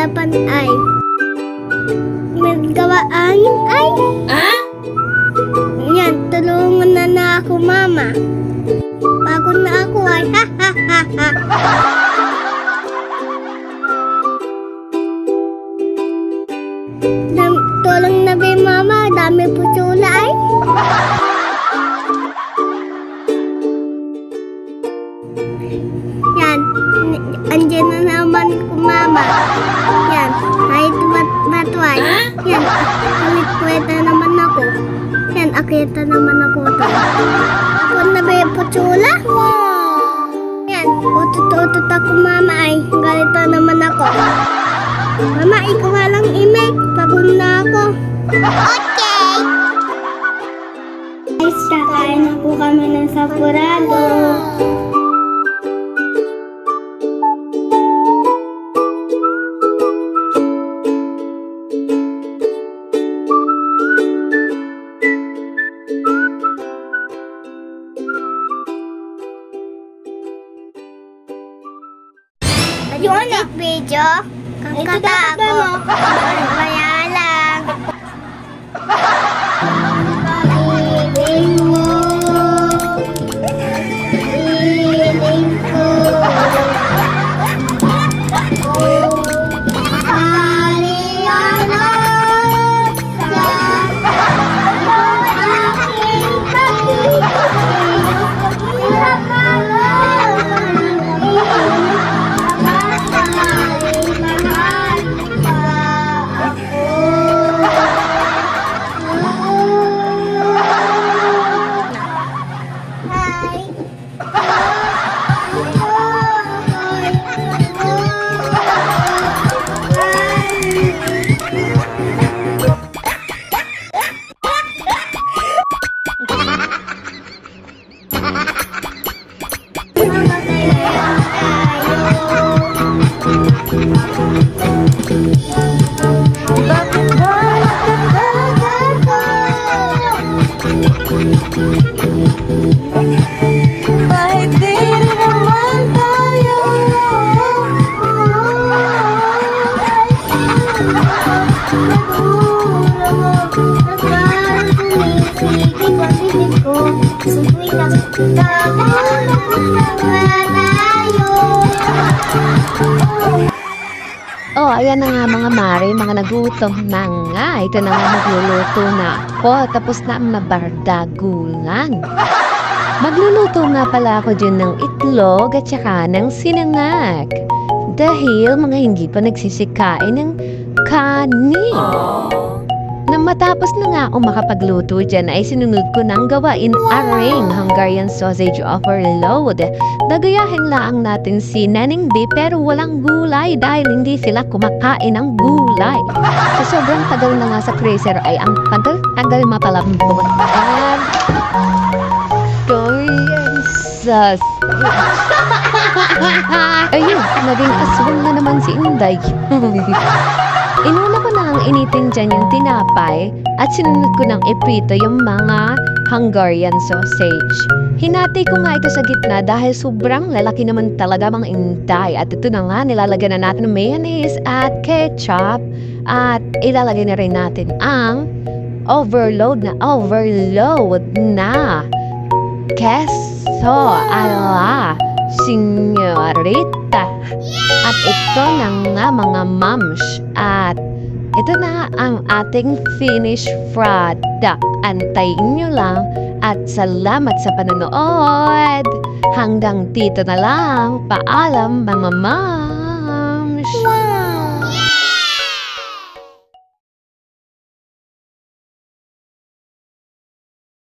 harapan ay nagawaan ay. Yan, tulungan na ako, Mama. Pagod na ako ay ha ha ha ha. Tulong na ba, Mama? Dami po tsula ay. Yan, andyan na naman ko, Mama. Yan, kahit batway. Yan, kweta naman ako. Yan, akita naman ako ito. Ako na ba yung putsula? Yan, utot-utot ako, Mama ay. Galito naman ako. Mama, ikaw lang imig. Pagod na ako. Okay! Guys, kakain na po kami ng sapurado. Yung ano? Video? Kanta ako. Kaya lang. Piling mo. Piling ko. Oh, ayan na nga mga mare, mga nagutom na nga. Ito na nga, magluluto na ako. Tapos na ang nabardagulan. Magluluto nga pala ako dyan ng itlog at saka ng sinangag. Dahil mga hindi pa nagsisikain ng kanin. Na matapos na nga ako makapagluto dyan ay sinunod ko nang gawain aring Hungarian sausage overload. Nagayahin lang natin si Neneng B pero walang gulay dahil hindi sila kumakain ng gulay. So sobrang tagal na nga sa freezer ay ang tagal mapalambot. And Korean sausage. Ayun, naging aswang na naman si Inday. Inuna ko na ang initin dyan yung tinapay at sinunod ko ng iprito yung mga Hungarian sausage. Hinati ko nga ito sa gitna dahil sobrang lalaki naman talaga mga Inday. At ito na nga, nilalagyan na natin ng mayonnaise at ketchup. At ilalagay na rin natin ang overload na queso ala Señorita. At ito na nga mga moms. At ito na ang ating finished product. Antayin nyo lang. At salamat sa panonood. Hanggang dito na lang. Paalam mga moms.